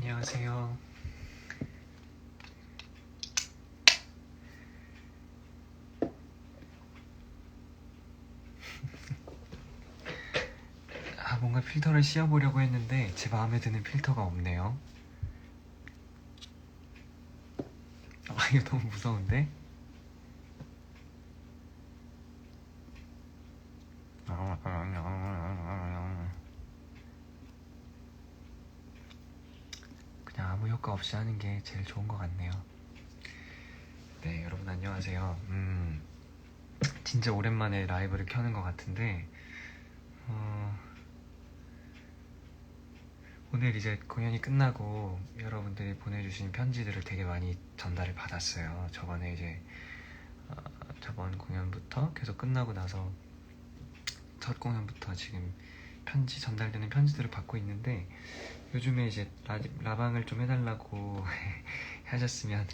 안녕하세요. 뭔가 필터를 씌워보려고 했는데 제 마음에 드는 필터가 없네요. 이거 너무 무서운데? 그냥 아무 효과 없이 하는 게 제일 좋은 것 같네요. 네, 여러분 안녕하세요. 진짜 오랜만에 라이브를 켜는 것 같은데 오늘 이제 공연이 끝나고 여러분들이 보내주신 편지들을 되게 많이 전달을 받았어요. 저번에 이제 저번 공연부터 계속 끝나고 나서 첫 공연부터 지금 전달되는 편지들을 받고 있는데 요즘에 이제 라방을 좀 해달라고 하셨으면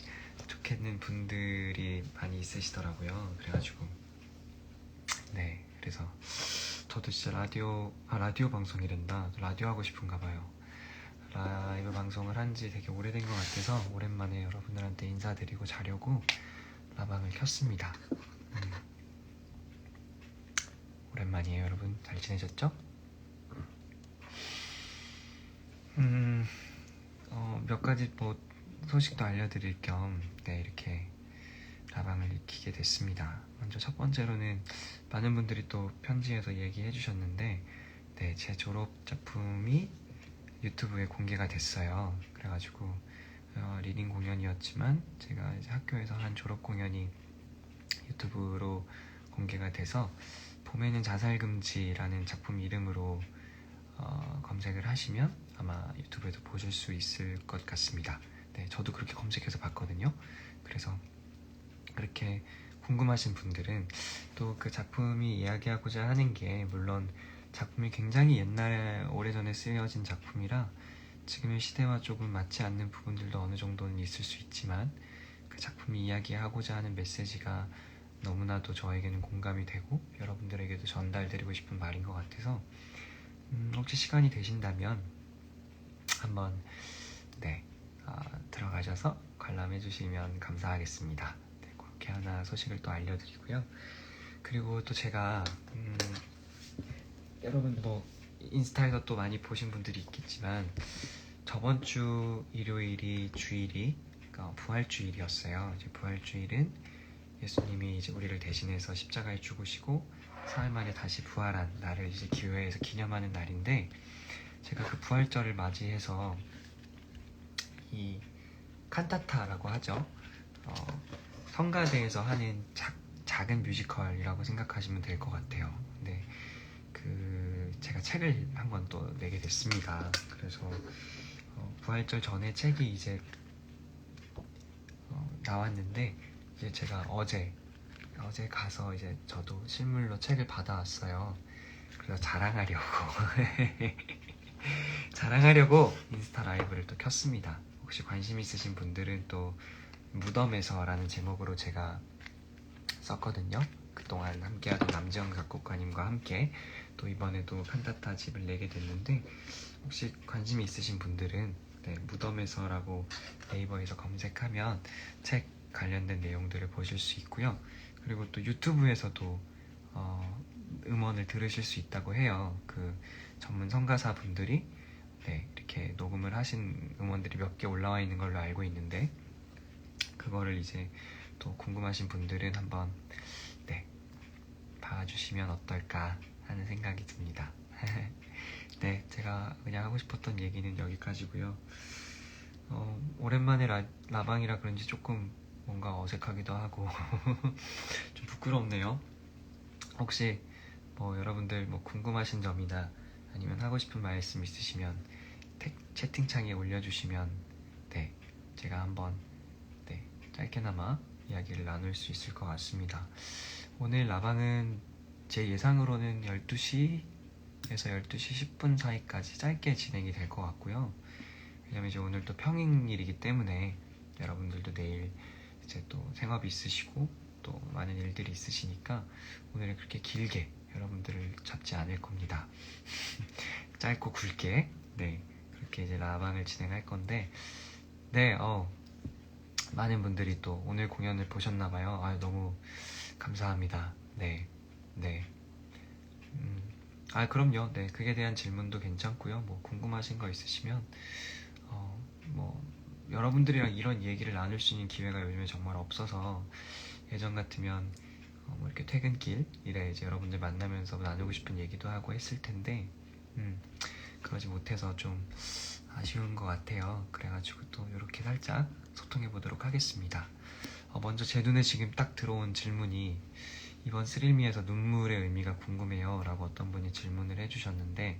좋겠는 분들이 많이 있으시더라고요. 그래가지고 네, 그래서 저도 진짜 라디오 방송이란다. 라디오 하고 싶은가 봐요. 라이브 방송을 한 지 되게 오래된 것 같아서 오랜만에 여러분들한테 인사드리고 자려고 라방을 켰습니다. 오랜만이에요. 여러분 잘 지내셨죠? 몇 가지 소식도 알려드릴 겸 네, 이렇게 라방을 익히게 됐습니다. 먼저 첫 번째로는 많은 분들이 또 편지에서 얘기해 주셨는데 네, 제 졸업 작품이 유튜브에 공개가 됐어요. 그래가지고 리딩 공연이었지만 제가 이제 학교에서 한 졸업 공연이 유튜브로 공개가 돼서 봄에는 자살금지라는 작품 이름으로 검색을 하시면 아마 유튜브에도 보실 수 있을 것 같습니다. 네, 저도 그렇게 검색해서 봤거든요. 그래서 그렇게 궁금하신 분들은 또 그 작품이 이야기하고자 하는 게 물론 작품이 굉장히 옛날에 오래전에 쓰여진 작품이라 지금의 시대와 조금 맞지 않는 부분들도 어느 정도는 있을 수 있지만 그 작품이 이야기하고자 하는 메시지가 너무나도 저에게는 공감이 되고 여러분들에게도 전달드리고 싶은 말인 것 같아서 혹시 시간이 되신다면 한번 네, 들어가셔서 관람해 주시면 감사하겠습니다. 네, 그렇게 하나 소식을 또 알려드리고요. 그리고 또 제가 여러분 인스타에서 또 많이 보신 분들이 있겠지만 저번 주 일요일이 주일이 부활주일이었어요. 이제 부활주일은 예수님이 이제 우리를 대신해서 십자가에 죽으시고 사흘 만에 다시 부활한 날을 이제 교회에서 기념하는 날인데 제가 그 부활절을 맞이해서 이 칸타타라고 하죠. 성가대에서 하는 작은 뮤지컬이라고 생각하시면 될 것 같아요. 근데 제가 책을 한 권 또 내게 됐습니다. 그래서 부활절 전에 책이 이제 나왔는데 이제 제가 어제 가서 이제 저도 실물로 책을 받아왔어요. 그래서 자랑하려고 인스타 라이브를 또 켰습니다. 혹시 관심 있으신 분들은 또 무덤에서라는 제목으로 제가 썼거든요. 그동안 함께하던 남지영 작곡가님과 함께 또 이번에도 칸타타 집을 내게 됐는데 혹시 관심이 있으신 분들은 네, 무덤에서라고 네이버에서 검색하면 책 관련된 내용들을 보실 수 있고요. 그리고 또 유튜브에서도 음원을 들으실 수 있다고 해요. 그 전문 성가사 분들이 네, 이렇게 녹음을 하신 음원들이 몇 개 올라와 있는 걸로 알고 있는데 그거를 이제 또 궁금하신 분들은 한번 네, 봐주시면 어떨까 하는 생각이 듭니다. 네, 제가 그냥 하고 싶었던 얘기는 여기까지고요. 오랜만에 라방이라 그런지 조금 뭔가 어색하기도 하고 좀 부끄럽네요. 혹시 여러분들 궁금하신 점이나 아니면 하고 싶은 말씀 있으시면 채팅창에 올려주시면 네, 제가 한번 네, 짧게나마 이야기를 나눌 수 있을 것 같습니다. 오늘 라방은 제 예상으로는 12시에서 12시 10분 사이까지 짧게 진행이 될 것 같고요. 왜냐면 이제 오늘 또 평일이기 때문에 여러분들도 내일 이제 또 생업이 있으시고 또 많은 일들이 있으시니까 오늘은 그렇게 길게 여러분들을 잡지 않을 겁니다. 짧고 굵게 네, 그렇게 이제 라방을 진행할 건데, 네, 많은 분들이 또 오늘 공연을 보셨나봐요. 아, 너무 감사합니다. 네, 네. 그럼요. 네, 그에 대한 질문도 괜찮고요. 뭐 궁금하신 거 있으시면 뭐 여러분들이랑 이런 얘기를 나눌 수 있는 기회가 요즘에 정말 없어서 예전 같으면 뭐 이렇게 퇴근길이래 이제 여러분들 만나면서 나누고 싶은 얘기도 하고 했을 텐데 그러지 못해서 좀 아쉬운 것 같아요. 그래가지고 또 이렇게 살짝 소통해 보도록 하겠습니다. 먼저 제 눈에 지금 딱 들어온 질문이 이번 스릴미에서 눈물의 의미가 궁금해요 라고 어떤 분이 질문을 해주셨는데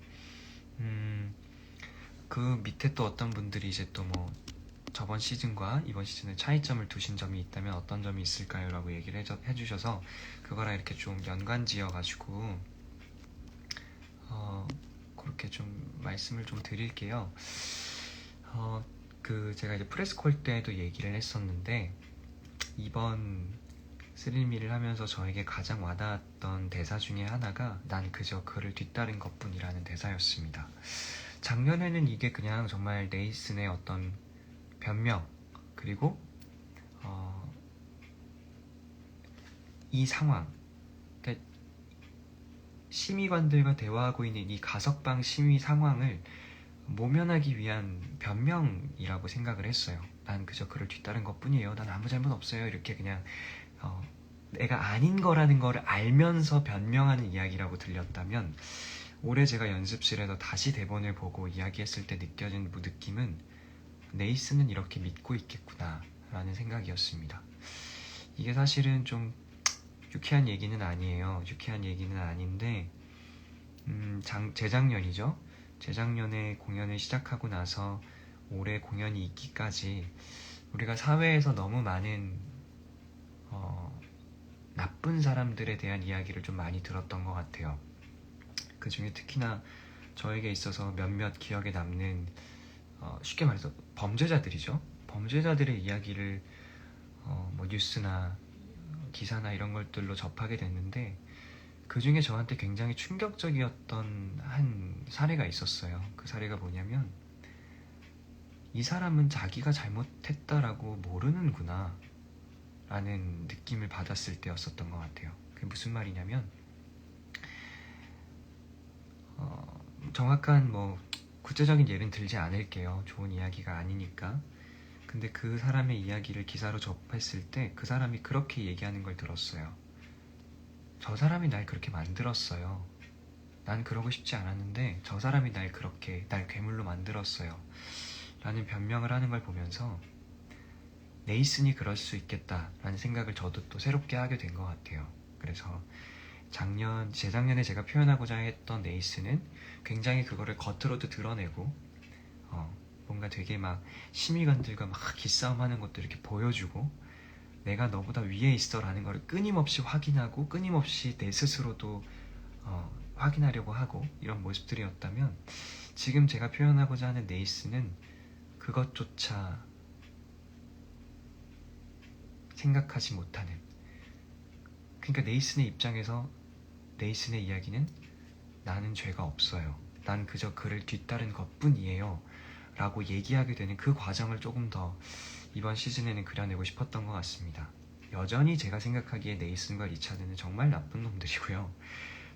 그 밑에 또 어떤 분들이 이제 또 뭐 저번 시즌과 이번 시즌에 차이점을 두신 점이 있다면 어떤 점이 있을까요? 라고 얘기를 해주셔서 그거랑 이렇게 좀 연관 지어가지고 그렇게 좀 말씀을 좀 드릴게요. 제가 이제 프레스콜 때도 얘기를 했었는데 이번 스릴미를 하면서 저에게 가장 와닿았던 대사 중에 하나가 난 그저 그를 뒤따른 것뿐이라는 대사였습니다. 작년에는 이게 그냥 정말 네이슨의 어떤 변명 그리고 이 상황, 그러니까 심의관들과 대화하고 있는 이 가석방 심의 상황을 모면하기 위한 변명이라고 생각을 했어요. 난 그저 그를 뒤따른 것뿐이에요. 난 아무 잘못 없어요. 이렇게 그냥 내가 아닌 거라는 걸 알면서 변명하는 이야기라고 들렸다면 올해 제가 연습실에서 다시 대본을 보고 이야기했을 때 느껴진 느낌은 네이스는 이렇게 믿고 있겠구나 라는 생각이었습니다. 이게 사실은 좀 유쾌한 얘기는 아니에요. 유쾌한 얘기는 아닌데 재작년이죠. 재작년에 공연을 시작하고 나서 올해 공연이 있기까지 우리가 사회에서 너무 많은 나쁜 사람들에 대한 이야기를 좀 많이 들었던 것 같아요. 그 중에 특히나 저에게 있어서 몇몇 기억에 남는 쉽게 말해서 범죄자들이죠. 범죄자들의 이야기를 뭐 뉴스나 기사나 이런 것들로 접하게 됐는데 그 중에 저한테 굉장히 충격적이었던 한 사례가 있었어요. 그 사례가 뭐냐면 이 사람은 자기가 잘못했다라고 모르는구나 라는 느낌을 받았을 때였었던 것 같아요. 그게 무슨 말이냐면 정확한 뭐 구체적인 예는 들지 않을게요. 좋은 이야기가 아니니까. 근데 그 사람의 이야기를 기사로 접했을 때 그 사람이 그렇게 얘기하는 걸 들었어요. 저 사람이 날 그렇게 만들었어요. 난 그러고 싶지 않았는데 저 사람이 날 괴물로 만들었어요. 라는 변명을 하는 걸 보면서 네이슨이 그럴 수 있겠다라는 생각을 저도 또 새롭게 하게 된 것 같아요. 그래서 재작년에 제가 표현하고자 했던 네이슨은 굉장히 그거를 겉으로도 드러내고 뭔가 되게 막 심의관들과 막 기싸움 하는 것도 이렇게 보여주고 내가 너보다 위에 있어 라는 걸 끊임없이 확인하고 끊임없이 내 스스로도 확인하려고 하고 이런 모습들이었다면 지금 제가 표현하고자 하는 네이슨은 그것조차 생각하지 못하는, 그러니까 네이슨의 입장에서 네이슨의 이야기는 나는 죄가 없어요. 난 그저 그를 뒤따른 것뿐이에요. 라고 얘기하게 되는 그 과정을 조금 더 이번 시즌에는 그려내고 싶었던 것 같습니다. 여전히 제가 생각하기에 네이슨과 리차드는 정말 나쁜 놈들이고요.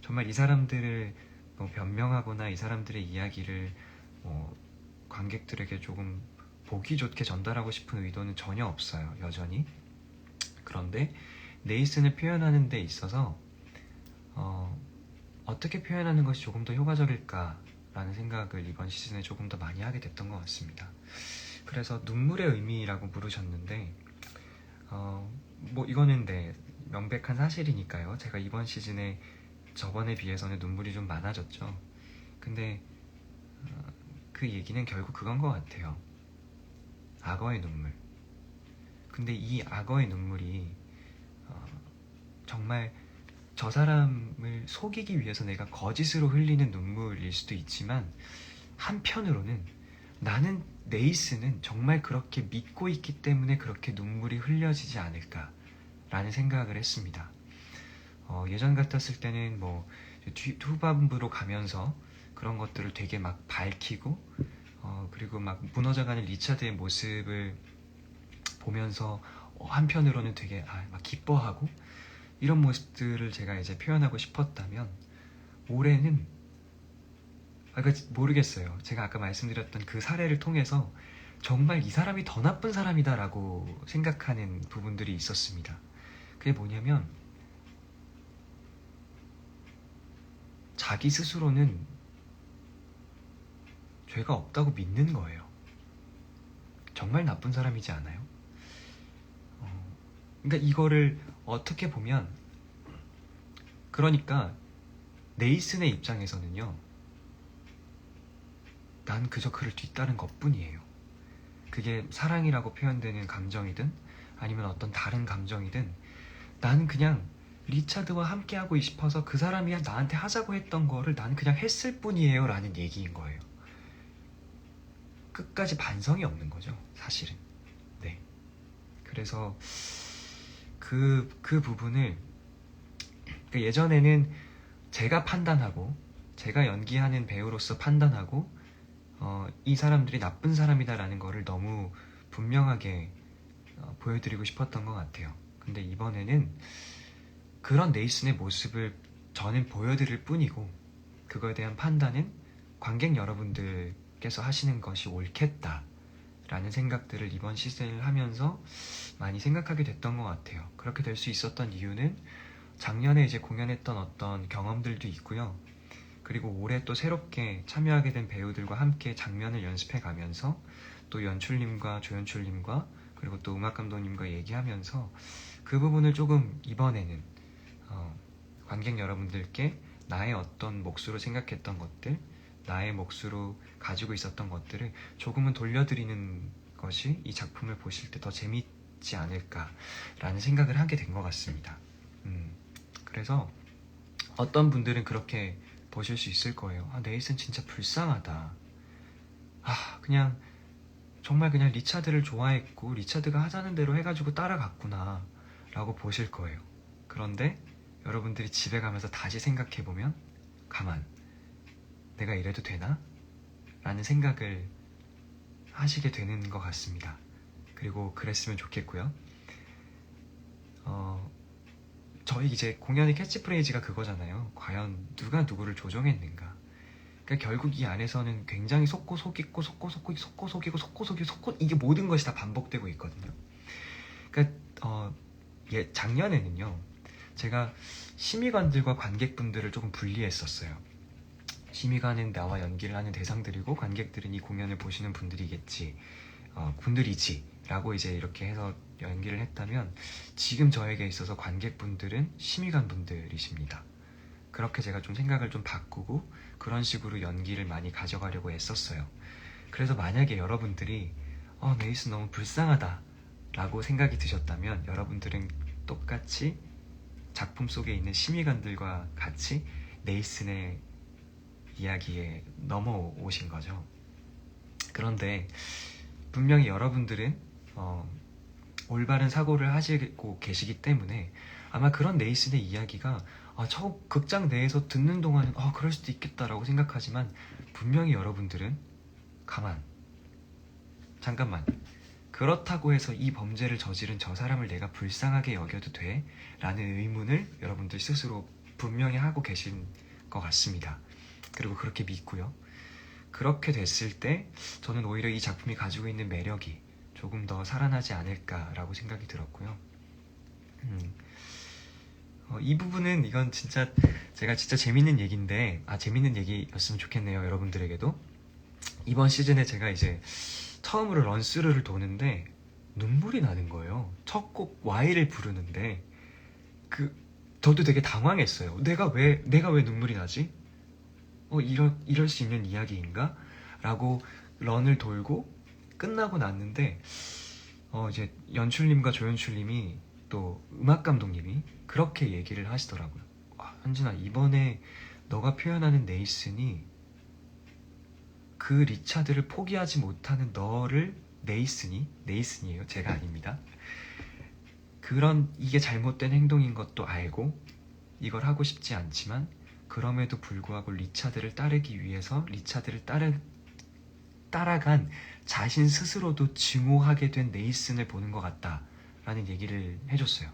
정말 이 사람들을 뭐 변명하거나 이 사람들의 이야기를 관객들에게 조금 보기 좋게 전달하고 싶은 의도는 전혀 없어요. 여전히. 그런데 네이슨을 표현하는 데 있어서 어떻게 표현하는 것이 조금 더 효과적일까 라는 생각을 이번 시즌에 조금 더 많이 하게 됐던 것 같습니다. 그래서 눈물의 의미라고 물으셨는데 뭐 이거는 명백한 사실이니까요. 제가 이번 시즌에 저번에 비해서는 눈물이 좀 많아졌죠. 근데 그 얘기는 결국 그건 것 같아요. 악어의 눈물. 근데 이 악어의 눈물이 정말 저 사람을 속이기 위해서 내가 거짓으로 흘리는 눈물일 수도 있지만 한편으로는 나는 네이스는 정말 그렇게 믿고 있기 때문에 그렇게 눈물이 흘려지지 않을까 라는 생각을 했습니다. 예전 같았을 때는 뭐 후반부로 가면서 그런 것들을 되게 막 밝히고 그리고 막 무너져가는 리차드의 모습을 보면서 한편으로는 되게 막 기뻐하고 이런 모습들을 제가 이제 표현하고 싶었다면 올해는 그러니까 모르겠어요. 제가 아까 말씀드렸던 그 사례를 통해서 정말 이 사람이 더 나쁜 사람이다라고 생각하는 부분들이 있었습니다. 그게 뭐냐면 자기 스스로는 죄가 없다고 믿는 거예요. 정말 나쁜 사람이지 않아요? 그러니까 이거를 어떻게 보면 그러니까 네이슨의 입장에서는요. 난 그저 그를 뒤따른 것뿐이에요. 그게 사랑이라고 표현되는 감정이든 아니면 어떤 다른 감정이든 난 그냥 리차드와 함께하고 싶어서 그 사람이 나한테 하자고 했던 거를 난 그냥 했을 뿐이에요 라는 얘기인 거예요. 끝까지 반성이 없는 거죠, 사실은. 네. 그래서 그 부분을 그러니까 예전에는 제가 판단하고 제가 연기하는 배우로서 판단하고 이 사람들이 나쁜 사람이다라는 거를 너무 분명하게 보여드리고 싶었던 것 같아요. 근데 이번에는 그런 네이슨의 모습을 저는 보여드릴 뿐이고 그거에 대한 판단은 관객 여러분들께서 하시는 것이 옳겠다라는 생각들을 이번 시즌을 하면서 많이 생각하게 됐던 것 같아요. 그렇게 될 수 있었던 이유는 작년에 이제 공연했던 어떤 경험들도 있고요. 그리고 올해 또 새롭게 참여하게 된 배우들과 함께 장면을 연습해 가면서 또 연출님과 조연출님과 그리고 또 음악감독님과 얘기하면서 그 부분을 조금 이번에는 관객 여러분들께 나의 어떤 몫으로 생각했던 것들, 나의 몫으로 가지고 있었던 것들을 조금은 돌려드리는 것이 이 작품을 보실 때 더 재밌지 않을까라는 생각을 하게 된 것 같습니다. 그래서 어떤 분들은 그렇게 보실 수 있을 거예요. 네이슨 진짜 불쌍하다. 그냥 정말 그냥 리차드를 좋아했고 리차드가 하자는 대로 해가지고 따라갔구나 라고 보실 거예요. 그런데 여러분들이 집에 가면서 다시 생각해보면 가만, 내가 이래도 되나? 라는 생각을 하시게 되는 것 같습니다. 그리고 그랬으면 좋겠고요. 저희 이제 공연의 캐치프레이즈가 그거잖아요. 과연 누가 누구를 조종했는가. 그러니까 결국 이 안에서는 굉장히 속고 속이고 속고 속고 속고 속이고 속고 속이고 속고 이게 모든 것이 다 반복되고 있거든요. 그러니까 작년에는요. 제가 심의관들과 관객분들을 조금 분리했었어요. 심의관은 나와 연기를 하는 대상들이고 관객들은 이 공연을 보시는 분들이겠지, 분들이지 라고 이제 이렇게 해서 연기를 했다면 지금 저에게 있어서 관객분들은 심의관 분들이십니다. 그렇게 제가 좀 생각을 좀 바꾸고 그런 식으로 연기를 많이 가져가려고 애썼어요. 그래서 만약에 여러분들이 네이슨 너무 불쌍하다 라고 생각이 드셨다면 여러분들은 똑같이 작품 속에 있는 심의관들과 같이 네이슨의 이야기에 넘어오신 거죠. 그런데 분명히 여러분들은 올바른 사고를 하시고 계시기 때문에 아마 그런 네이슨의 이야기가 저 극장 내에서 듣는 동안은 그럴 수도 있겠다라고 생각하지만 분명히 여러분들은 잠깐만, 그렇다고 해서 이 범죄를 저지른 저 사람을 내가 불쌍하게 여겨도 돼? 라는 의문을 여러분들 스스로 분명히 하고 계신 것 같습니다. 그리고 그렇게 믿고요. 그렇게 됐을 때 저는 오히려 이 작품이 가지고 있는 매력이 조금 더 살아나지 않을까라고 생각이 들었고요. 이 부분은 이건 진짜 제가 진짜 재밌는 얘기인데 재밌는 얘기였으면 좋겠네요. 여러분들에게도. 이번 시즌에 제가 이제 처음으로 런스루를 도는데 눈물이 나는 거예요. 첫 곡 Y를 부르는데 저도 되게 당황했어요. 내가 왜 눈물이 나지? 이럴 수 있는 이야기인가? 라고 런을 돌고 끝나고 났는데 이제 연출님과 조연출님이 또 음악 감독님이 그렇게 얘기를 하시더라고요. 현진아, 이번에 너가 표현하는 네이슨이 그 리차드를 포기하지 못하는 너를 네이슨이에요. 제가 아닙니다. 이게 잘못된 행동인 것도 알고 이걸 하고 싶지 않지만 그럼에도 불구하고 리차드를 따르기 위해서 리차드를 따라간 자신 스스로도 증오하게 된 네이슨을 보는 것 같다 라는 얘기를 해줬어요.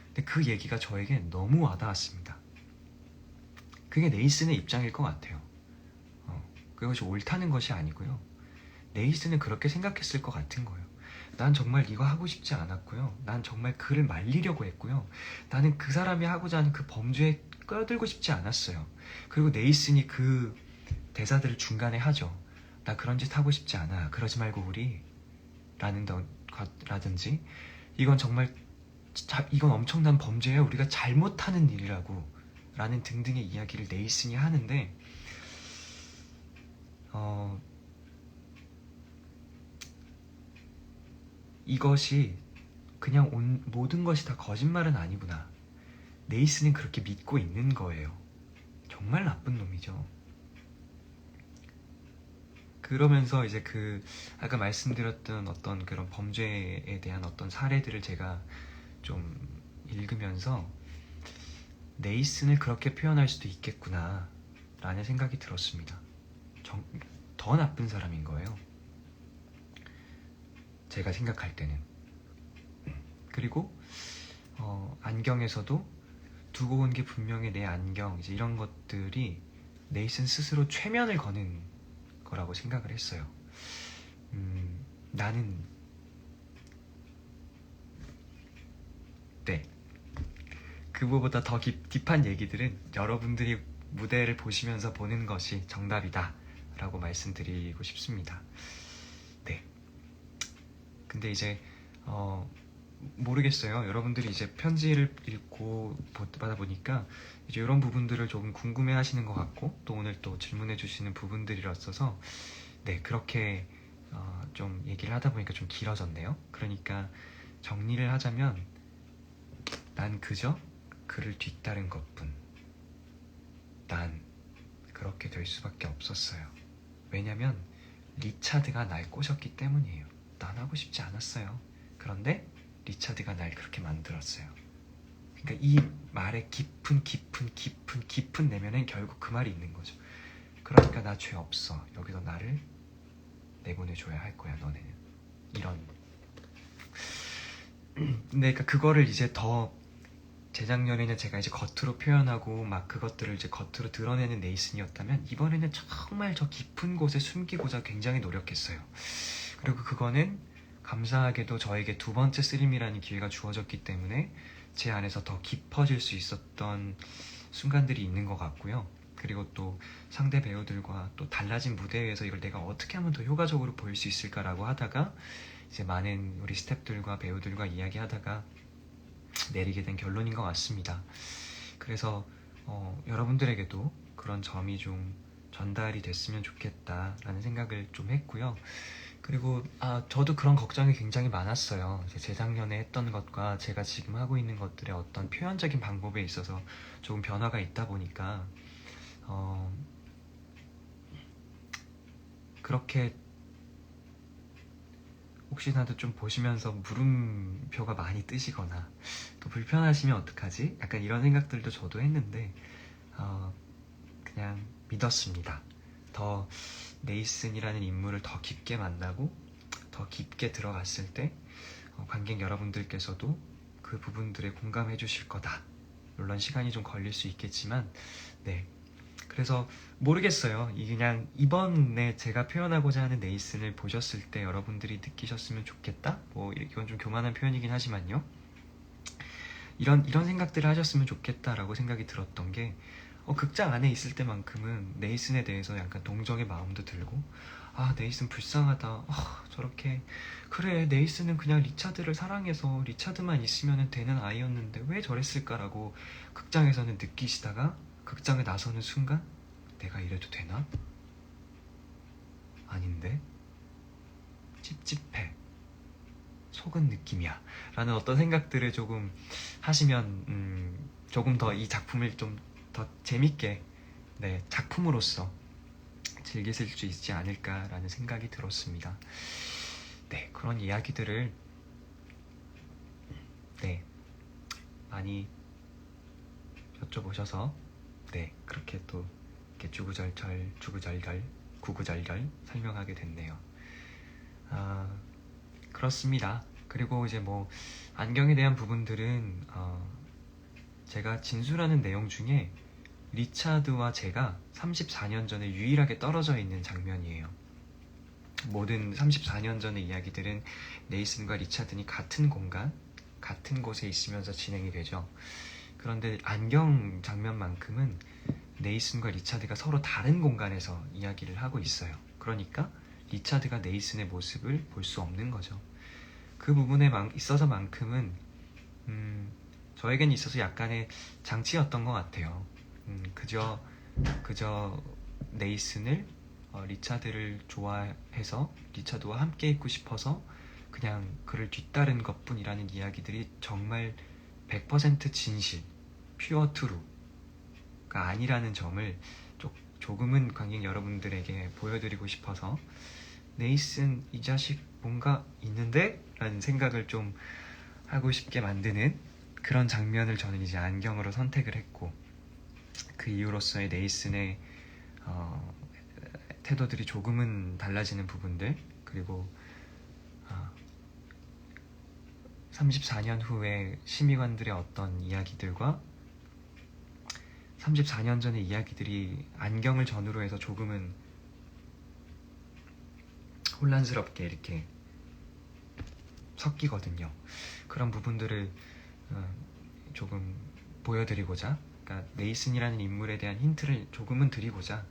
근데 그 얘기가 저에게 너무 와닿았습니다. 그게 네이슨의 입장일 것 같아요. 그것이 옳다는 것이 아니고요. 네이슨은 그렇게 생각했을 것 같은 거예요. 난 정말 이거 하고 싶지 않았고요. 난 정말 그를 말리려고 했고요. 나는 그 사람이 하고자 하는 그 범죄에 껴들고 싶지 않았어요. 그리고 네이슨이 그 대사들을 중간에 하죠. 나 그런 짓 하고 싶지 않아. 그러지 말고 우리 라든지 이건 정말 이건 엄청난 범죄야. 우리가 잘못하는 일이라고 라는 등등의 이야기를 네이슨이 하는데 이것이 그냥 모든 것이 다 거짓말은 아니구나. 네이슨은 그렇게 믿고 있는 거예요. 정말 나쁜 놈이죠. 그러면서 이제 아까 말씀드렸던 어떤 그런 범죄에 대한 어떤 사례들을 제가 좀 읽으면서 네이슨을 그렇게 표현할 수도 있겠구나 라는 생각이 들었습니다. 더 나쁜 사람인 거예요. 제가 생각할 때는. 그리고 안경에서도 두고 온 게 분명히 내 안경 이제 이런 것들이 네이슨 스스로 최면을 거는 거라고 생각을 했어요. 나는 네 그거보다 더 딥한 얘기들은 여러분들이 무대를 보시면서 보는 것이 정답이다 라고 말씀드리고 싶습니다. 네. 근데 이제 모르겠어요. 여러분들이 이제 편지를 읽고 받아 보니까 이제 이런 부분들을 조금 궁금해 하시는 것 같고 또 오늘 또 질문해 주시는 부분들이었어서 네 그렇게 좀 얘기를 하다 보니까 좀 길어졌네요. 그러니까 정리를 하자면 난 그저 그를 뒤따른 것뿐. 난 그렇게 될 수밖에 없었어요. 왜냐면 리차드가 날 꼬셨기 때문이에요. 난 하고 싶지 않았어요. 그런데 리차드가 날 그렇게 만들었어요. 그러니까 이 말의 깊은 내면엔 결국 그 말이 있는 거죠. 그러니까 나 죄 없어. 여기서 나를 내보내줘야 할 거야, 너네는. 이런. 근데 그러니까 그거를 이제 더 재작년에는 제가 이제 겉으로 표현하고 막 그것들을 이제 겉으로 드러내는 네이슨이었다면 이번에는 정말 저 깊은 곳에 숨기고자 굉장히 노력했어요. 그리고 그거는 감사하게도 저에게 두 번째 쓰림이라는 기회가 주어졌기 때문에 제 안에서 더 깊어질 수 있었던 순간들이 있는 것 같고요. 그리고 또 상대 배우들과 또 달라진 무대에서 이걸 내가 어떻게 하면 더 효과적으로 보일 수 있을까라고 하다가 이제 많은 우리 스태프들과 배우들과 이야기하다가 내리게 된 결론인 것 같습니다. 그래서 여러분들에게도 그런 점이 좀 전달이 됐으면 좋겠다라는 생각을 좀 했고요. 그리고 저도 그런 걱정이 굉장히 많았어요. 재작년에 했던 것과 제가 지금 하고 있는 것들의 어떤 표현적인 방법에 있어서 조금 변화가 있다 보니까 그렇게 혹시나도 좀 보시면서 물음표가 많이 뜨시거나 또 불편하시면 어떡하지? 약간 이런 생각들도 저도 했는데 그냥 믿었습니다. 더 네이슨이라는 인물을 더 깊게 만나고 더 깊게 들어갔을 때 관객 여러분들께서도 그 부분들에 공감해 주실 거다. 물론 시간이 좀 걸릴 수 있겠지만 네. 그래서 모르겠어요. 그냥 이번에 제가 표현하고자 하는 네이슨을 보셨을 때 여러분들이 느끼셨으면 좋겠다? 뭐 이건 좀 교만한 표현이긴 하지만요. 이런 생각들을 하셨으면 좋겠다라고 생각이 들었던 게 극장 안에 있을 때만큼은 네이슨에 대해서 약간 동정의 마음도 들고 네이슨 불쌍하다. 저렇게 그래 네이슨은 그냥 리차드를 사랑해서 리차드만 있으면 되는 아이였는데 왜 저랬을까라고 극장에서는 느끼시다가 극장에 나서는 순간 내가 이래도 되나? 아닌데? 찝찝해. 속은 느낌이야. 라는 어떤 생각들을 조금 하시면 조금 더 이 작품을 좀 더 재밌게 작품으로서 즐기실 수 있지 않을까라는 생각이 들었습니다. 네, 그런 이야기들을 많이 여쭤보셔서 그렇게 또 이렇게 주구절절 구구절절 설명하게 됐네요. 그렇습니다. 그리고 이제 뭐 안경에 대한 부분들은 제가 진술하는 내용 중에 리차드와 제가 34년 전에 유일하게 떨어져 있는 장면이에요. 모든 34년 전의 이야기들은 네이슨과 리차드니 같은 공간, 같은 곳에 있으면서 진행이 되죠. 그런데 안경 장면만큼은 네이슨과 리차드가 서로 다른 공간에서 이야기를 하고 있어요. 그러니까 리차드가 네이슨의 모습을 볼 수 없는 거죠. 그 부분에 있어서만큼은 저에겐 있어서 약간의 장치였던 것 같아요. 그저 네이슨을 리차드를 좋아해서 리차드와 함께 있고 싶어서 그냥 그를 뒤따른 것뿐이라는 이야기들이 정말 100% 진실, 퓨어 트루가 아니라는 점을 조금은 관객 여러분들에게 보여드리고 싶어서 네이슨 이 자식 뭔가 있는데? 라는 생각을 좀 하고 싶게 만드는 그런 장면을 저는 이제 안경으로 선택을 했고, 그 이후로서의 네이슨의 태도들이 조금은 달라지는 부분들, 그리고 34년 후에 심의관들의 어떤 이야기들과 34년 전의 이야기들이 안경을 전후로 해서 조금은 혼란스럽게 이렇게 섞이거든요. 그런 부분들을 조금 보여드리고자, 그러니까 네이슨이라는 인물에 대한 힌트를 조금은 드리고자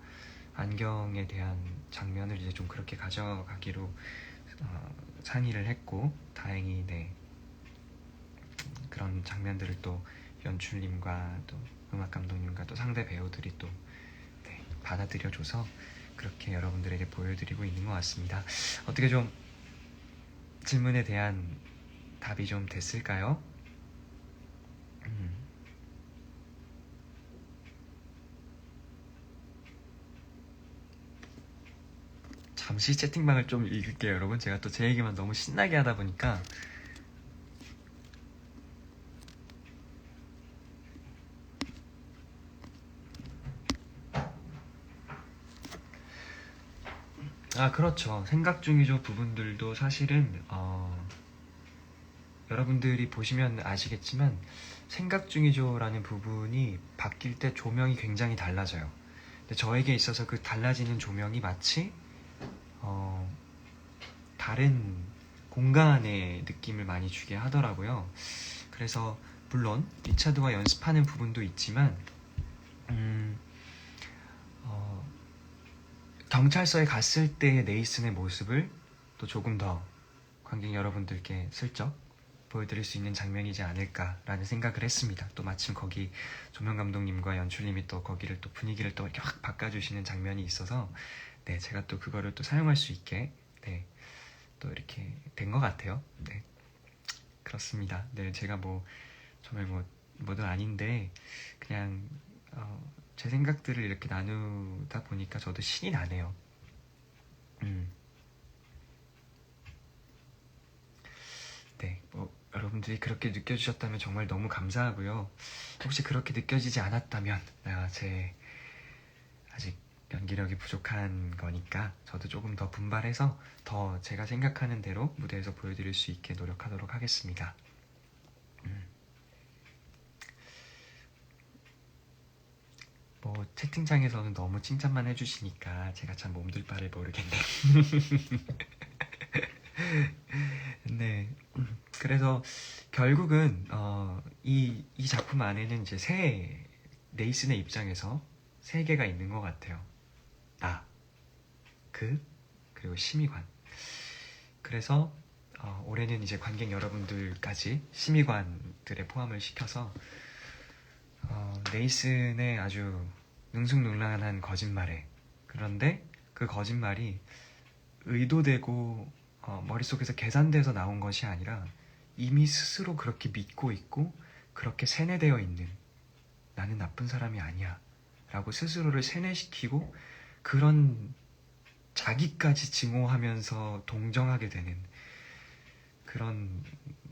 안경에 대한 장면을 이제 좀 그렇게 가져가기로 상의를 했고, 다행히 그런 장면들을 또 연출님과 또 음악 감독님과 또 상대 배우들이 또 받아들여줘서 그렇게 여러분들에게 보여드리고 있는 것 같습니다. 어떻게 좀 질문에 대한 답이 좀 됐을까요? 잠시 채팅방을 좀 읽을게요, 여러분. 제가 또 제 얘기만 너무 신나게 하다 보니까. 그렇죠. 생각 중이죠 부분들도 사실은 여러분들이 보시면 아시겠지만 생각 중이죠라는 부분이 바뀔 때 조명이 굉장히 달라져요. 근데 저에게 있어서 그 달라지는 조명이 마치 다른 공간의 느낌을 많이 주게 하더라고요. 그래서 물론 리차드와 연습하는 부분도 있지만 경찰서에 갔을 때의 네이슨의 모습을 또 조금 더 관객 여러분들께 슬쩍 보여드릴 수 있는 장면이지 않을까라는 생각을 했습니다. 또 마침 거기 조명 감독님과 연출님이 또 거기를 또 분위기를 또 이렇게 확 바꿔주시는 장면이 있어서 제가 또 그거를 또 사용할 수 있게 또 이렇게 된 것 같아요. 그렇습니다. 제가 정말 뭐도 아닌데 그냥 제 생각들을 이렇게 나누다 보니까 저도 신이 나네요. 여러분들이 그렇게 느껴주셨다면 정말 너무 감사하고요. 혹시 그렇게 느껴지지 않았다면 제 아직 연기력이 부족한 거니까 저도 조금 더 분발해서 더 제가 생각하는 대로 무대에서 보여드릴 수 있게 노력하도록 하겠습니다. 채팅창에서는 너무 칭찬만 해주시니까 제가 참 몸둘 바를 모르겠네요. 네. 그래서 결국은 이 작품 안에는 이제 네이슨의 입장에서 세 개가 있는 것 같아요. 그리고 심의관. 그래서 올해는 이제 관객 여러분들까지 심의관들에 포함을 시켜서 네이슨의 아주 능숙능란한 거짓말에, 그런데 그 거짓말이 의도되고 머릿속에서 계산돼서 나온 것이 아니라 이미 스스로 그렇게 믿고 있고 그렇게 세뇌되어 있는, 나는 나쁜 사람이 아니야 라고 스스로를 세뇌시키고 그런 자기까지 증오하면서 동정하게 되는 그런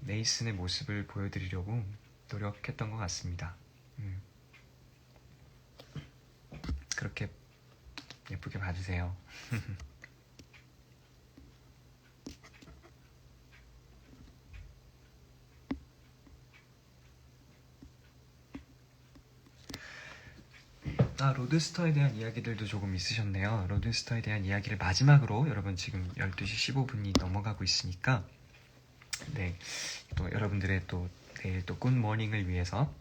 네이슨의 모습을 보여드리려고 노력했던 것 같습니다. 그렇게 예쁘게 봐주세요. 로드스터에 대한 이야기들도 조금 있으셨네요. 로드스터에 대한 이야기를 마지막으로 여러분 지금 12시 15분이 넘어가고 있으니까 네, 또 여러분들의 또 내일 또 굿모닝을 위해서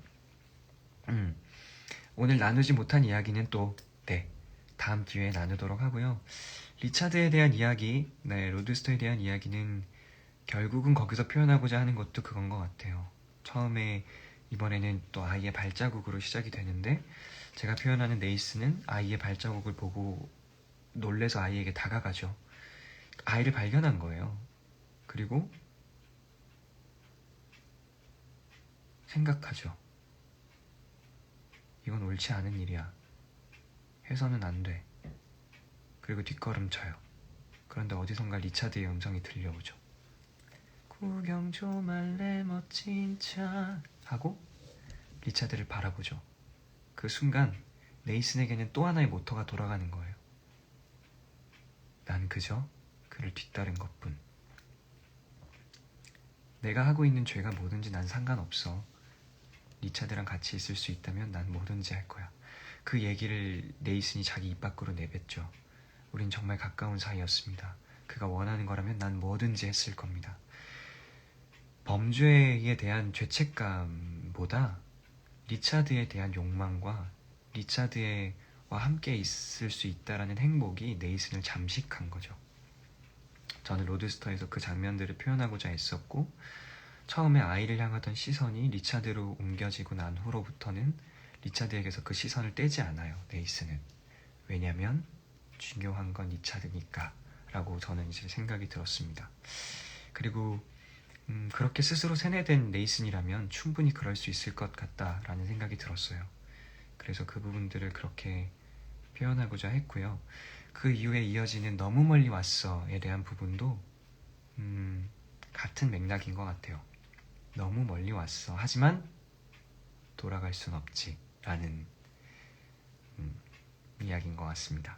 오늘 나누지 못한 이야기는 또 네, 다음 기회에 나누도록 하고요. 리차드에 대한 이야기, 네, 로드스터에 대한 이야기는 결국은 거기서 표현하고자 하는 것도 그건 것 같아요. 처음에 이번에는 또 아이의 발자국으로 시작이 되는데 제가 표현하는 네이스는 아이의 발자국을 보고 놀래서 아이에게 다가가죠. 아이를 발견한 거예요. 그리고 생각하죠. 이건 옳지 않은 일이야. 해서는 안 돼. 그리고 뒷걸음쳐요. 그런데 어디선가 리차드의 음성이 들려오죠. 구경 좀 할래 멋진 차 하고 리차드를 바라보죠. 그 순간 네이슨에게는 또 하나의 모터가 돌아가는 거예요. 난 그저 그를 뒤따른 것뿐. 내가 하고 있는 죄가 뭐든지 난 상관없어. 리차드랑 같이 있을 수 있다면 난 뭐든지 할 거야. 그 얘기를 네이슨이 자기 입 밖으로 내뱉죠. 우린 정말 가까운 사이였습니다. 그가 원하는 거라면 난 뭐든지 했을 겁니다. 범죄에 대한 죄책감보다 리차드에 대한 욕망과 리차드와 함께 있을 수 있다라는 행복이 네이슨을 잠식한 거죠. 저는 로드스터에서 그 장면들을 표현하고자 했었고 처음에 아이를 향하던 시선이 리차드로 옮겨지고 난 후로부터는 리차드에게서 그 시선을 떼지 않아요. 네이슨은. 왜냐면 중요한 건 리차드니까 라고 저는 이제 생각이 들었습니다. 그리고 그렇게 스스로 세뇌된 네이슨이라면 충분히 그럴 수 있을 것 같다라는 생각이 들었어요. 그래서 그 부분들을 그렇게 표현하고자 했고요. 그 이후에 이어지는 너무 멀리 왔어에 대한 부분도 같은 맥락인 것 같아요. 너무 멀리 왔어. 하지만 돌아갈 순 없지 라는 이야기인 것 같습니다.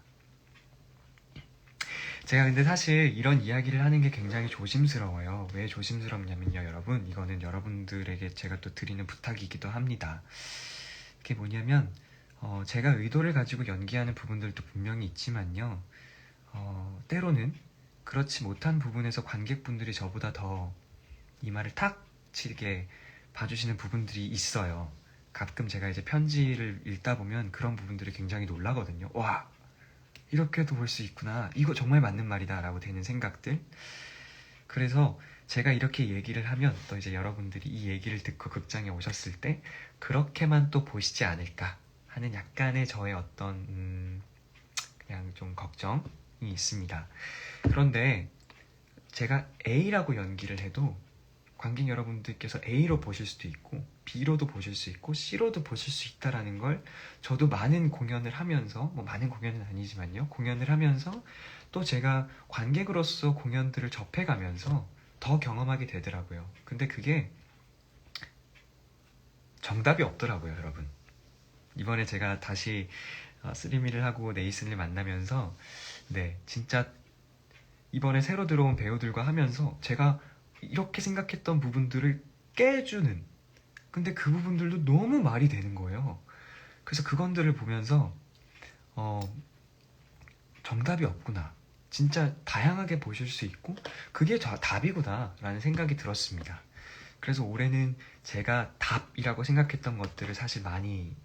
제가 근데 사실 이런 이야기를 하는 게 굉장히 조심스러워요. 왜 조심스럽냐면요, 여러분. 이거는 여러분들에게 제가 또 드리는 부탁이기도 합니다. 그게 뭐냐면 제가 의도를 가지고 연기하는 부분들도 분명히 있지만요. 때로는 그렇지 못한 부분에서 관객분들이 저보다 더 이 말을 탁 치게 봐주시는 부분들이 있어요. 가끔 제가 이제 편지를 읽다 보면 그런 부분들이 굉장히 놀라거든요. 와, 이렇게도 볼 수 있구나. 이거 정말 맞는 말이다 라고 되는 생각들. 그래서 제가 이렇게 얘기를 하면 또 이제 여러분들이 이 얘기를 듣고 극장에 오셨을 때 그렇게만 또 보시지 않을까 하는 약간의 저의 어떤 그냥 좀 걱정이 있습니다. 그런데 제가 A라고 연기를 해도 관객 여러분들께서 A로 보실 수도 있고 B로도 보실 수 있고 C로도 보실 수 있다라는 걸 저도 많은 공연을 하면서 많은 공연은 아니지만요. 공연을 하면서 또 제가 관객으로서 공연들을 접해가면서 더 경험하게 되더라고요. 근데 그게 정답이 없더라고요, 여러분. 이번에 제가 다시 쓰리미를 하고 네이슨을 만나면서 네, 진짜 이번에 새로 들어온 배우들과 하면서 제가 이렇게 생각했던 부분들을 깨주는, 근데 그 부분들도 너무 말이 되는 거예요. 그래서 그건들을 보면서 정답이 없구나, 진짜 다양하게 보실 수 있고 그게 답이구나 라는 생각이 들었습니다. 그래서 올해는 제가 답이라고 생각했던 것들을 사실 많이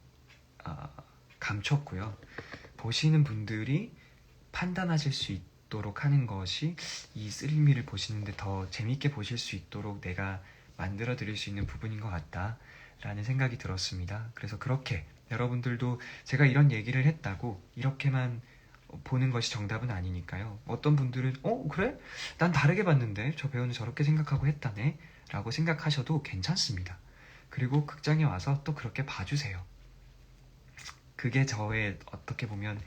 감췄고요. 보시는 분들이 판단하실 수 있도록 하는 것이 이 쓰리미를 보시는데 더 재밌게 보실 수 있도록 내가 만들어 드릴 수 있는 부분인 것 같다 라는 생각이 들었습니다. 그래서 그렇게 여러분들도 제가 이런 얘기를 했다고 이렇게만 보는 것이 정답은 아니니까요. 어떤 분들은 그래? 난 다르게 봤는데 저 배우는 저렇게 생각하고 했다네 라고 생각하셔도 괜찮습니다. 그리고 극장에 와서 또 그렇게 봐주세요. 그게 저의 어떻게 보면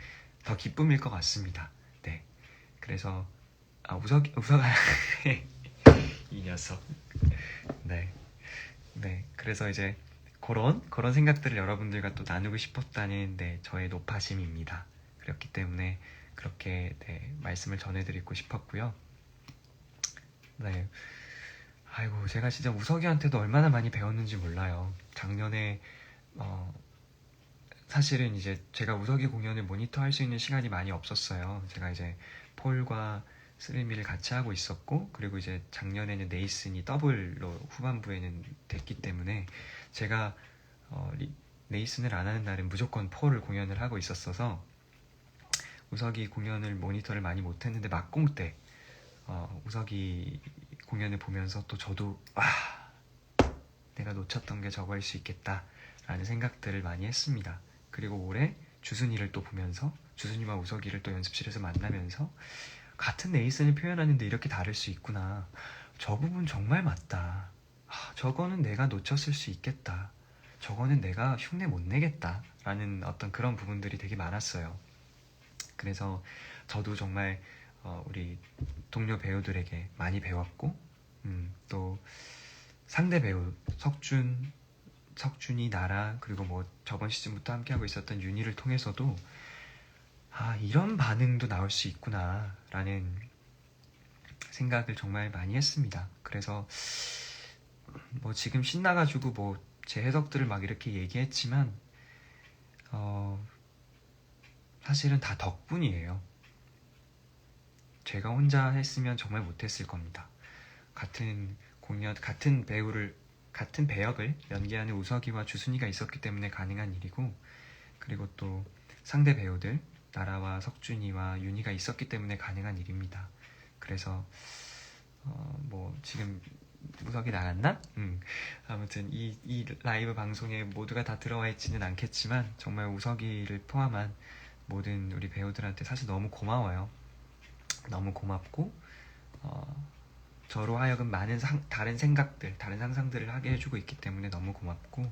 더 기쁨일 것 같습니다. 네. 그래서 우석아 이 녀석. 네. 네. 그래서 이제 그런 생각들을 여러분들과 또 나누고 싶었다는 저의 노파심입니다. 그렇기 때문에 그렇게 말씀을 전해드리고 싶었고요. 네. 아이고, 제가 진짜 우석이한테도 얼마나 많이 배웠는지 몰라요. 작년에 사실은 이제 제가 우석이 공연을 모니터할 수 있는 시간이 많이 없었어요. 제가 이제 폴과 스리미를 같이 하고 있었고, 그리고 이제 작년에는 네이슨이 더블로 후반부에는 됐기 때문에 제가 네이슨을 안 하는 날은 무조건 폴을 공연을 하고 있었어서 우석이 공연을 모니터를 많이 못했는데 막공 때 우석이 공연을 보면서 또 저도 내가 놓쳤던 게 저거일 수 있겠다 라는 생각들을 많이 했습니다. 그리고 올해 주순이를 또 보면서 주순이와 우석이를 또 연습실에서 만나면서 같은 네이슨을 표현하는데 이렇게 다를 수 있구나. 저 부분 정말 맞다. 저거는 내가 놓쳤을 수 있겠다. 저거는 내가 흉내 못 내겠다 라는 어떤 그런 부분들이 되게 많았어요. 그래서 저도 정말 우리 동료 배우들에게 많이 배웠고 또 상대 배우 석준이, 나라, 그리고 뭐 저번 시즌부터 함께하고 있었던 윤희를 통해서도 이런 반응도 나올 수 있구나 라는 생각을 정말 많이 했습니다. 그래서 뭐 지금 신나가지고 뭐 제 해석들을 막 이렇게 얘기했지만 사실은 다 덕분이에요. 제가 혼자 했으면 정말 못했을 겁니다. 같은 공연, 같은 배역을 연기하는 우석이와 주순이가 있었기 때문에 가능한 일이고, 그리고 또 상대 배우들 나라와 석준이와 윤희가 있었기 때문에 가능한 일입니다. 그래서 뭐 지금 우석이 나갔나? 아무튼 이 라이브 방송에 모두가 다 들어와 있지는 않겠지만 정말 우석이를 포함한 모든 우리 배우들한테 사실 너무 고마워요. 너무 고맙고 저로 하여금 많은 다른 생각들, 다른 상상들을 하게 해주고 있기 때문에 너무 고맙고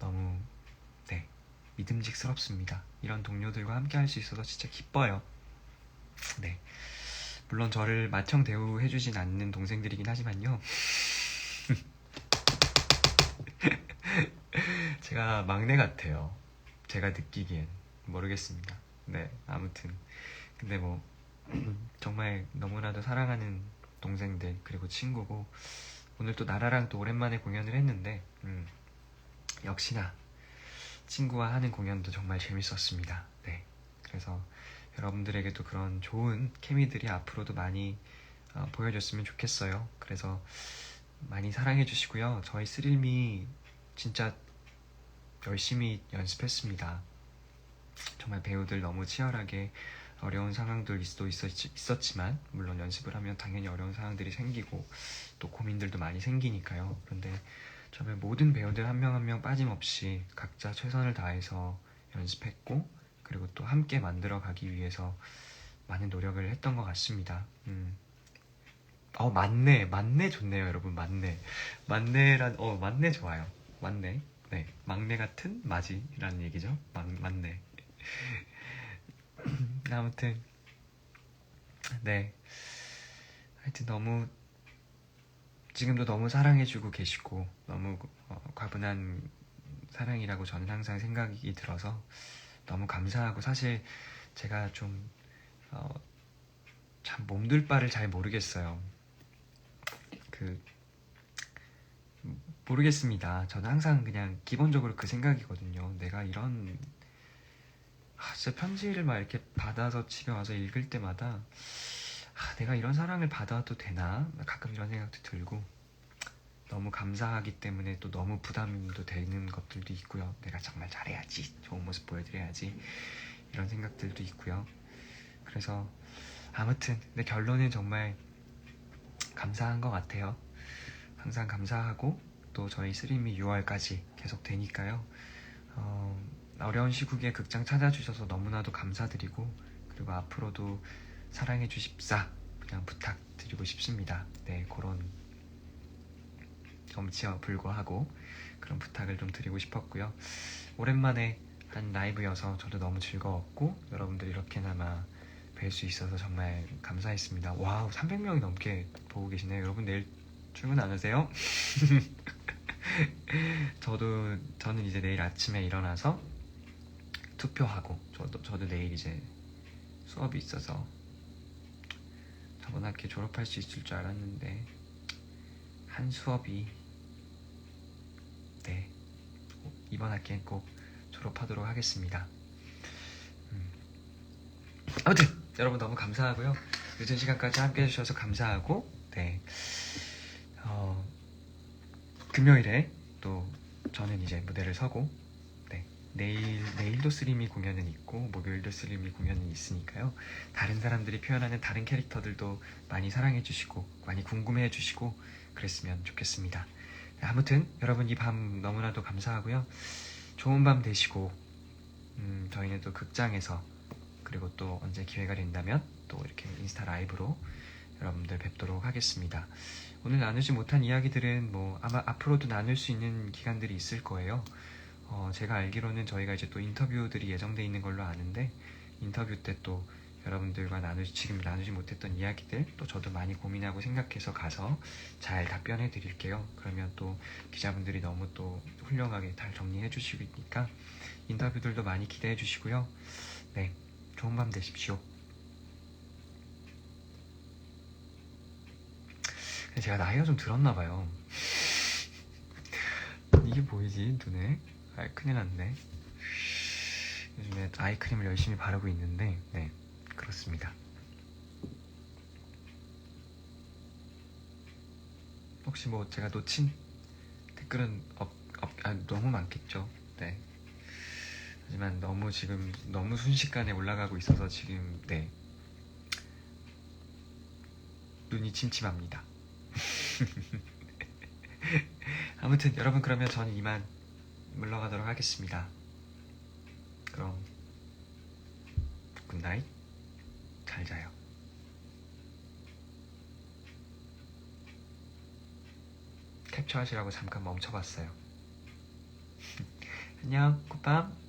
너무 믿음직스럽습니다. 이런 동료들과 함께 할 수 있어서 진짜 기뻐요. 네. 물론 저를 맏형 대우해주진 않는 동생들이긴 하지만요. 제가 막내 같아요. 제가 느끼기엔. 모르겠습니다. 네, 아무튼. 근데 뭐 정말 너무나도 사랑하는 동생들 그리고 친구고, 오늘 또 나라랑 또 오랜만에 공연을 했는데 역시나 친구와 하는 공연도 정말 재밌었습니다. 네, 그래서 여러분들에게도 그런 좋은 케미들이 앞으로도 많이 보여줬으면 좋겠어요. 그래서 많이 사랑해 주시고요. 저희 스릴미 진짜 열심히 연습했습니다. 정말 배우들 너무 치열하게 어려운 상황도 있었지만 물론 연습을 하면 당연히 어려운 상황들이 생기고 또 고민들도 많이 생기니까요. 그런데 정말 모든 배우들 한 명 한 명 빠짐없이 각자 최선을 다해서 연습했고, 그리고 또 함께 만들어가기 위해서 많은 노력을 했던 것 같습니다. 만내 좋네요, 여러분. 만내란 만내 좋아요. 만내. 네, 막내 같은 맞이라는 얘기죠. 만내. 아무튼 네, 하여튼 너무 지금도 너무 사랑해주고 계시고 너무 과분한 사랑이라고 저는 항상 생각이 들어서 너무 감사하고, 사실 제가 좀 참 몸둘 바를 잘 모르겠어요. 모르겠습니다. 저는 항상 그냥 기본적으로 그 생각이거든요. 내가 이런 진짜 편지를 막 이렇게 받아서 집에 와서 읽을 때마다 내가 이런 사랑을 받아도 되나? 가끔 이런 생각도 들고, 너무 감사하기 때문에 또 너무 부담도 되는 것들도 있고요. 내가 정말 잘해야지, 좋은 모습 보여드려야지, 이런 생각들도 있고요. 그래서 아무튼 근데 결론은 정말 감사한 것 같아요. 항상 감사하고 또 저희 스림이 6월까지 계속 되니까요. 어려운 시국에 극장 찾아주셔서 너무나도 감사드리고, 그리고 앞으로도 사랑해 주십사 그냥 부탁드리고 싶습니다. 네, 그런 점치어 불구하고 그런 부탁을 좀 드리고 싶었고요. 오랜만에 한 라이브여서 저도 너무 즐거웠고, 여러분들 이렇게나마 뵐 수 있어서 정말 감사했습니다. 와우, 300명이 넘게 보고 계시네요. 여러분 내일 출근 안 하세요? 저는 이제 내일 아침에 일어나서 투표하고, 저도 내일 이제 수업이 있어서 저번 학기 졸업할 수 있을 줄 알았는데 한 수업이 네 이번 학기엔 꼭 졸업하도록 하겠습니다. 아무튼 여러분 너무 감사하고요. 늦은 시간까지 함께 해주셔서 감사하고 네 금요일에 또 저는 이제 무대를 서고 네 내일도 쓰리미 공연은 있고 목요일도 쓰리미 공연은 있으니까요. 다른 사람들이 표현하는 다른 캐릭터들도 많이 사랑해 주시고 많이 궁금해 주시고 그랬으면 좋겠습니다. 네, 아무튼 여러분 이 밤 너무나도 감사하고요. 좋은 밤 되시고 저희는 또 극장에서 그리고 또 언제 기회가 된다면 또 이렇게 인스타 라이브로 여러분들 뵙도록 하겠습니다. 오늘 나누지 못한 이야기들은 뭐 아마 앞으로도 나눌 수 있는 기간들이 있을 거예요. 제가 알기로는 저희가 이제 또 인터뷰들이 예정돼 있는 걸로 아는데 인터뷰 때 또 여러분들과 지금 나누지 못했던 이야기들 또 저도 많이 고민하고 생각해서 가서 잘 답변해 드릴게요. 그러면 또 기자분들이 너무 또 훌륭하게 잘 정리해 주시니까 인터뷰들도 많이 기대해 주시고요. 네, 좋은 밤 되십시오. 제가 나이가 좀 들었나봐요. 이게 보이지 눈에? 아, 큰일 났네. 요즘에 아이크림을 열심히 바르고 있는데 네 그렇습니다. 혹시 뭐 제가 놓친 댓글은 너무 많겠죠. 네. 하지만 너무 지금 너무 순식간에 올라가고 있어서 지금 네 눈이 침침합니다. 아무튼 여러분 그러면 저는 이만 물러가도록 하겠습니다. 그럼 굿나잇 잘 자요. 캡처하시라고 잠깐 멈춰봤어요. 안녕 굿밤.